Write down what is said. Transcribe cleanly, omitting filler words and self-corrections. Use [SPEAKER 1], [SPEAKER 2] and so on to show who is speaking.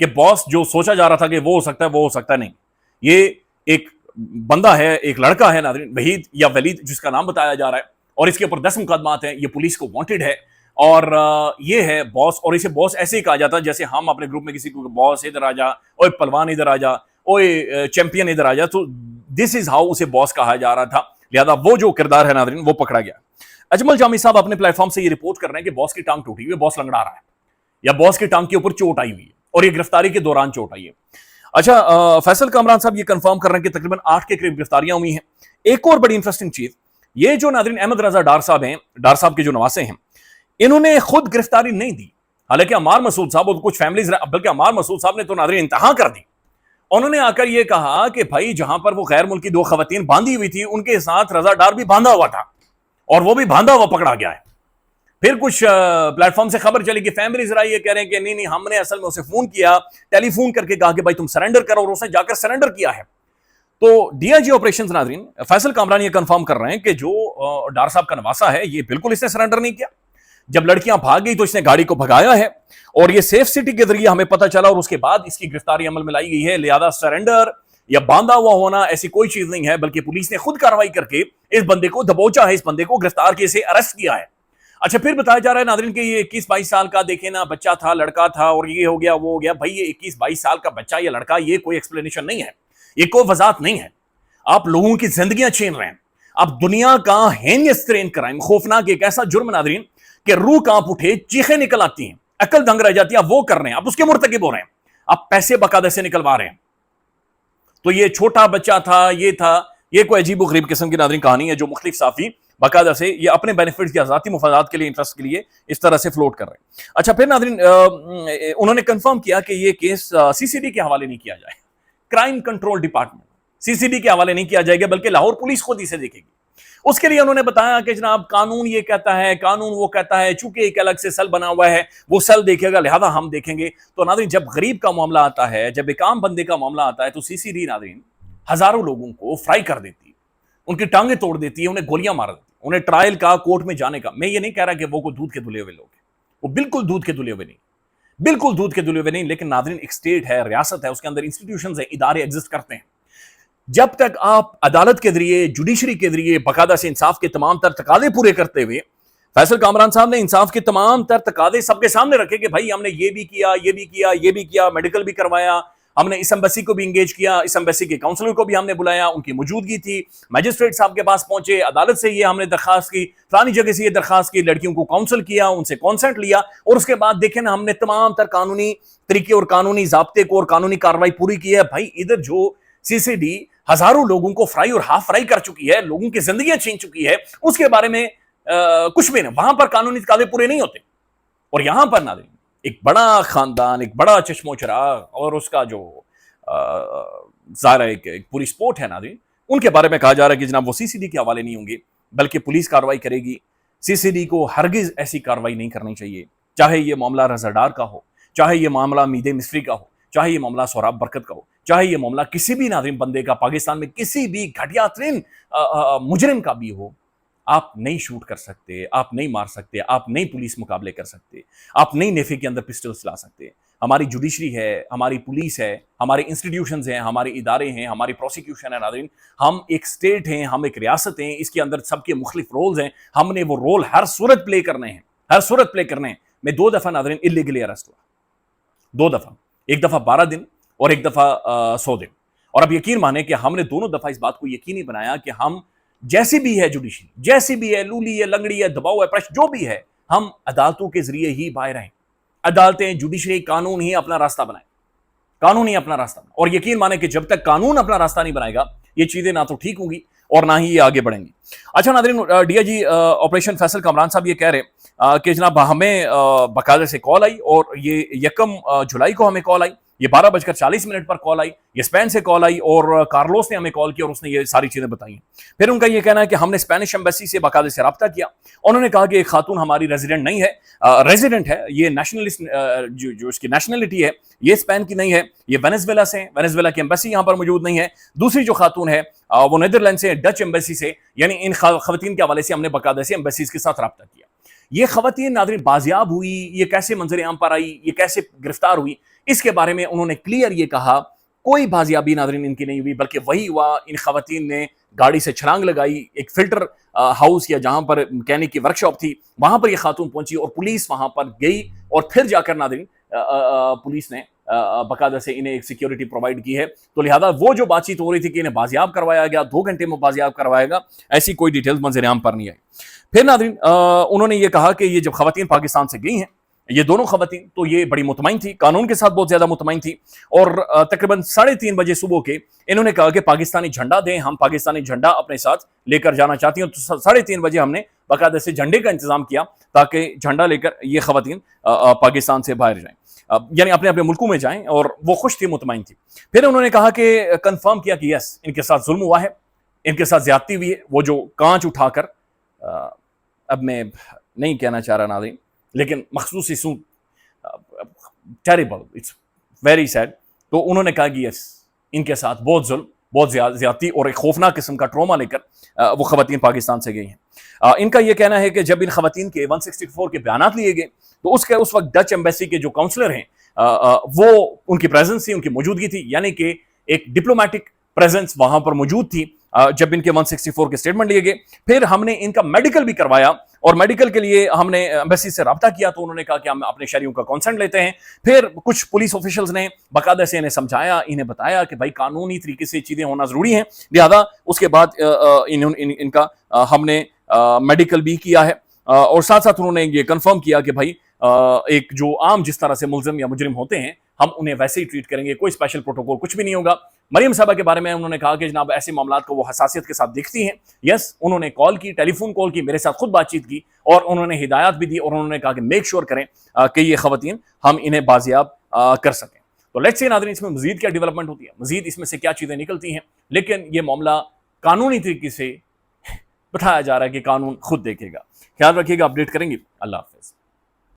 [SPEAKER 1] کہ باس جو سوچا جا رہا تھا کہ وہ ہو سکتا ہے وہ ہو سکتا ہے نہیں. یہ ایک بندہ ہے, ایک لڑکا ہے ناظرین, وحید یا ولید جس کا نام بتایا جا رہا ہے, اور اس کے اوپر 10 مقدمات ہیں. یہ پولیس کو وانٹڈ ہے, اور یہ ہے باس. اور اسے باس ایسے ہی کہا جاتا ہے جیسے ہم اپنے گروپ میں کسی کو باس ادھر آ جا, اوے پلوان ادھر آ جا, اوے چیمپئن ادھر آ جا. تو دس از ہاؤ اسے باس کہا جا رہا تھا. لہذا وہ جو کردار ہے ناظرین وہ پکڑا گیا. اجمل جامی صاحب اپنے پلیٹ فارم سے یہ رپورٹ کر رہے ہیں کہ باس کی ٹانگ ٹوٹی ہوئی ہے, باس لنگڑا رہا ہے, یا باس کی ٹانگ کے اوپر چوٹ آئی ہوئی ہے, اور یہ گرفتاری کے دوران چوٹ آئی ہے. اچھا, فیصل کامران صاحب یہ کنفرم کر رہے ہیں کہ تقریباً 8 کے قریب گرفتاریاں ہوئی ہیں. ایک اور بڑی انٹرسٹنگ چیز یہ جو ناظرین احمد رضا ڈار صاحب ہیں, ڈار صاحب کے جو نواسے ہیں, انہوں نے خود گرفتاری نہیں دی. حالانکہ عمار مسعود صاحب اور کچھ فیملیز, بلکہ عمار مسعود صاحب نے تو ناظرین انتہا کر دی. انہوں نے آ کر یہ کہا کہ بھائی جہاں پر وہ غیر ملکی 2 خواتین باندھی ہوئی تھی, ان کے ساتھ رضا ڈار بھی باندھا ہوا تھا, اور وہ بھی باندھا ہوا پکڑا گیا ہے. پھر کچھ پلیٹ فارم سے خبر چلی کہ فیملی ذرا یہ کہہ رہے ہیں کہ نہیں ہم نے اصل میں اسے فون کیا, ٹیلی فون کر کے کہا کہ بھائی تم سرنڈر کرو, اور اس نے جا کر سرنڈر کیا ہے. تو ڈی آئی جی آپریشنز ناظرین فیصل کامران یہ کنفرم کر رہے ہیں کہ جو ڈار صاحب کا نواسا ہے یہ بالکل اس نے سرنڈر نہیں کیا. جب لڑکیاں بھاگ گئی تو اس نے گاڑی کو بھگایا ہے, اور یہ سیف سٹی کے ذریعے ہمیں پتہ چلا, اور اس کے بعد اس کی گرفتاری عمل میں لائی گئی ہے. لہذا سرنڈر یا باندھا ہوا ہونا ایسی کوئی چیز نہیں ہے, بلکہ پولیس نے خود کارروائی کر کے اس بندے کو دبوچا ہے, اس بندے کو گرفتار کے اسے ارسٹ کیا ہے. اچھا, پھر بتایا جا رہا ہے ناظرین کہ یہ 21-22 سال کا دیکھیں نا بچہ تھا, لڑکا تھا, اور یہ ہو گیا وہ ہو گیا. بھائی یہ 21-22 سال کا بچہ یا لڑکا یہ کوئی ایکسپلینیشن نہیں ہے, یہ کوئی وضاحت نہیں ہے. آپ لوگوں کی زندگیاں چھین رہے ہیں. آپ دنیا کا ہینیس ترین کرائم, خوفناک ایک ایسا جرم ناظرین کہ روح کانپ اٹھے, چیخیں نکل آتی ہیں, عقل دنگ رہ جاتی ہے, آپ وہ کر رہے ہیں, آپ اس کے مرتکب ہو رہے ہیں, آپ پیسے باقاعدہ سے نکلوا رہے ہیں. تو یہ چھوٹا بچہ تھا, یہ تھا, یہ کوئی عجیب و غریب قسم کی ناظرین کہانی ہے جو مختلف صحافی باقاعدہ سے یہ اپنے بینیفٹس یا ذاتی مفادات کے لیے, انٹرسٹ کے لیے اس طرح سے فلوٹ کر رہے ہیں. اچھا, پھر ناظرین انہوں نے کنفرم کیا کہ یہ کیس سی سی ڈی کے حوالے نہیں کیا جائے, کرائم کنٹرول ڈپارٹمنٹ سی سی ڈی کے حوالے نہیں کیا جائے گا, بلکہ لاہور پولیس خود اسے دیکھے گی. اس کے لیے انہوں نے بتایا کہ جناب قانون یہ کہتا ہے, قانون وہ کہتا ہے, چونکہ ایک الگ سے سیل بنا ہوا ہے, وہ سیل دیکھے گا, لہذا ہم دیکھیں گے. تو ناظرین جب غریب کا معاملہ آتا ہے, جب ایک عام بندے کا معاملہ آتا ہے, تو سی سی ڈی ناظرین ہزاروں لوگوں کو فرائی کر دیتی ہے, ان کی ٹانگیں توڑ دیتی ہے, انہیں گولیاں مار دیتی ہے, انہیں ٹرائل کا, کورٹ میں جانے کا. میں یہ نہیں کہہ رہا کہ وہ کوئی دودھ کے دھلے ہوئے لوگ ہیں, وہ بالکل دودھ کے دھلے ہوئے نہیں, بالکل دودھ کے دھلے ہوئے نہیں. لیکن ناظرین ایک اسٹیٹ ہے, ریاست ہے, اس کے اندر انسٹیٹیوشنز ہیں, ادارے ایگزسٹ کرتے ہیں. جب تک آپ عدالت کے ذریعے, جوڈیشری کے ذریعے باقاعدہ سے انصاف کے تمام تر تقاضے پورے کرتے ہوئے, فیصل کامران صاحب نے انصاف کے تمام تر تقاضے سب کے سامنے رکھے کہ بھائی ہم نے یہ بھی کیا, یہ بھی کیا, یہ بھی کیا, میڈیکل بھی کروایا, ہم نے اس ایمبیسی کو بھی انگیج کیا, اس ایمبیسی کے کاؤنسلر کو بھی ہم نے بلایا, ان کی موجودگی تھی, میجسٹریٹ صاحب کے پاس پہنچے, عدالت سے یہ ہم نے درخواست کی, فلانی جگہ سے یہ درخواست کی, لڑکیوں کو کاؤنسل کیا, ان سے کانسنٹ لیا, اور اس کے بعد دیکھیں نا ہم نے تمام تر قانونی طریقے اور قانونی ضابطے کو اور قانونی کارروائی پوری کی ہے. بھائی ادھر جو سی سی ڈی ہزاروں لوگوں کو فرائی اور ہاف فرائی کر چکی ہے, لوگوں کی زندگیاں چھین چکی ہے, اس کے بارے میں کچھ بھی نہیں, وہاں پر قانونی تقاضے پورے نہیں ہوتے. اور یہاں پر ناظرین ایک بڑا خاندان, ایک بڑا چشم و چراغ, اور اس کا جو ظاہر ہے ایک پوری سپورٹ ہے ناظرین, ان کے بارے میں کہا جا رہا ہے کہ جناب وہ سی سی ڈی کے حوالے نہیں ہوں گے, بلکہ پولیس کارروائی کرے گی. سی سی ڈی کو ہرگز ایسی کارروائی نہیں کرنی چاہیے, چاہے یہ معاملہ رضا ڈار کا ہو, چاہے یہ معاملہ میدے مصری کا ہو, چاہے یہ معاملہ سہراب برکت کا ہو, چاہے یہ معاملہ کسی بھی ناظرین بندے کا, پاکستان میں کسی بھی گھٹیا ترین مجرم کا بھی ہو. آپ نہیں شوٹ کر سکتے, آپ نہیں مار سکتے, آپ نہیں پولیس مقابلے کر سکتے, آپ نہیں نیفے کے اندر پسٹلز لا سکتے. ہماری جوڈیشری ہے, ہماری پولیس ہے, ہمارے انسٹیٹیوشنز ہیں, ہمارے ادارے ہیں, ہماری پروسیکیوشن ہے ناظرین. ہم ایک سٹیٹ ہیں, ہم ایک ریاست ہیں, اس کے اندر سب کے مختلف رولز ہیں, ہم نے وہ رول ہر صورت پلے کرنے ہیں, ہر صورت پلے کرنے ہیں. میں 2 دفعہ ناظرین اللیگلی ارسٹ ہوا, 2 دفعہ, ایک دفعہ 12 دن اور ایک دفعہ 100 دن. اور اب یقین مانیں کہ ہم نے دونوں دفعہ اس بات کو یقینی بنایا کہ ہم جیسی بھی ہے جوڈیشری, جیسی بھی ہے, لولی ہے, لنگڑی ہے, دباؤ ہے, پریش جو بھی ہے, ہم عدالتوں کے ذریعے ہی باہر ہیں. عدالتیں, جوڈیشری, قانون ہی اپنا راستہ بنائیں, قانون ہی اپنا راستہ بنائیں. اور یقین مانیں کہ جب تک قانون اپنا راستہ نہیں بنائے گا, یہ چیزیں نہ تو ٹھیک ہوں گی اور نہ ہی یہ آگے بڑھیں گی. اچھا ناظرین, D I G operation Faisal Kamran صاحب یہ کہہ رہے کہ جناب ہمیں باقاعدہ سے کال آئی, اور یہ 1 جولائی کو ہمیں کال آئی, یہ 12:40 پر کال آئی, یہ اسپین سے کال آئی, اور کارلوس نے ہمیں کال کی اور اس نے یہ ساری چیزیں بتائی ہیں. پھر ان کا یہ کہنا ہے کہ ہم نے اسپینش ایمبیسی سے باقاعدہ سے رابطہ کیا, انہوں نے کہا کہ ایک خاتون ہماری ریزیڈنٹ نہیں ہے, ریزیڈنٹ ہے, یہ نیشنلسٹ جو اس کی نیشنلٹی ہے یہ اسپین کی نہیں ہے, یہ وینزویلا سے, وینزویلا کی ایمبیسی یہاں پر موجود نہیں ہے. دوسری جو خاتون ہے وہ نیدرلینڈ سے, ڈچ ایمبیسی سے. یعنی ان خواتین کے حوالے سے ہم نے باقاعدہ سے ایمبیسیز کے ساتھ رابطہ کیا. یہ خواتین ناظرین بازیاب ہوئی, یہ کیسے منظر عام پر آئی, یہ کیسے گرفتار ہوئی, اس کے بارے میں انہوں نے کلیئر یہ کہا کوئی بازیابی ناظرین ان کی نہیں ہوئی، بلکہ وہی ہوا ان خواتین نے گاڑی سے چھلانگ لگائی، ایک فلٹر ہاؤس یا جہاں پر میکینک کی ورک شاپ تھی وہاں پر یہ خاتون پہنچی اور پولیس وہاں پر گئی، اور پھر جا کر ناظرین پولیس نے باقاعدہ سے انہیں ایک سیکیورٹی پرووائڈ کی ہے. تو لہذا وہ جو بات چیت ہو رہی تھی کہ انہیں بازیاب کروایا گیا 2 گھنٹے میں بازیاب کروایا گا، ایسی کوئی ڈیٹیلز منظر عام پر نہیں آئی. پھر ناظرین انہوں نے یہ کہا کہ یہ جب خواتین پاکستان سے گئی ہیں، یہ دونوں خواتین، تو یہ بڑی مطمئن تھی، قانون کے ساتھ بہت زیادہ مطمئن تھی، اور تقریباً 3:30 بجے صبح کے انہوں نے کہا کہ پاکستانی جھنڈا دیں، ہم پاکستانی جھنڈا اپنے ساتھ لے کر جانا چاہتی ہیں. تو 3:30 بجے ہم نے باقاعدہ سے جھنڈے کا انتظام کیا تاکہ جھنڈا لے کر یہ خواتین پاکستان سے باہر جائیں، یعنی اپنے اپنے ملکوں میں جائیں، اور وہ خوش تھی، مطمئن تھی. پھر انہوں نے کہا کہ کنفرم کیا کہ یس ان کے ساتھ ظلم ہوا ہے، ان کے ساتھ زیادتی ہوئی ہے. وہ جو کانچ اٹھا کر اب میں نہیں کہنا چاہ رہا ناظرین، لیکن مخصوص اسم ٹیریبل، اٹس ویری سیڈ. تو انہوں نے کہا کہ یس ان کے ساتھ بہت ظلم، بہت زیادتی اور ایک خوفناک قسم کا ٹروما لے کر وہ خواتین پاکستان سے گئی ہیں. ان کا یہ کہنا ہے کہ جب ان خواتین کے 164 کے بیانات لیے گئے تو اس وقت ڈچ ایمبیسی کے جو کاؤنسلر ہیں وہ ان کی پریزنس تھی، ان کی موجودگی تھی، یعنی کہ ایک ڈپلومیٹک پریزنس وہاں پر موجود تھی جب ان کے 164 کے سٹیٹمنٹ لیے گئے. پھر ہم نے ان کا میڈیکل بھی کروایا، اور میڈیکل کے لیے ہم نے ایمبیسی سے رابطہ کیا، تو انہوں نے کہا کہ ہم اپنے شہریوں کا کنسنٹ لیتے ہیں. پھر کچھ پولیس آفیشلز نے باقاعدہ سے انہیں سمجھایا، انہیں بتایا کہ بھائی قانونی طریقے سے چیزیں ہونا ضروری ہیں. لہذا اس کے بعد ان کا ہم نے میڈیکل بھی کیا ہے، اور ساتھ ساتھ انہوں نے یہ کنفرم کیا کہ بھائی ایک جو عام جس طرح سے ملزم یا مجرم ہوتے ہیں ہم انہیں ویسے ہی ٹریٹ کریں گے، کوئی اسپیشل پروٹوکول کچھ بھی نہیں ہوگا. مریم صاحبہ کے بارے میں انہوں نے کہا کہ جناب ایسے معاملات کو وہ حساسیت کے ساتھ دیکھتی ہیں. یس انہوں نے کال کی، ٹیلی فون کال کی، میرے ساتھ خود بات چیت کی، اور انہوں نے ہدایات بھی دی، اور انہوں نے کہا کہ میک شور کریں کہ یہ خواتین ہم انہیں بازیاب کر سکیں. تو لیٹس سی ناظرین اس میں مزید کیا ڈیولپمنٹ ہوتی ہے، مزید اس میں سے کیا چیزیں نکلتی ہیں، لیکن یہ معاملہ قانونی طریقے سے بتایا جا رہا ہے کہ قانون خود دیکھے گا. خیال رکھیے گا، اپڈیٹ کریں گے. اللہ حافظ.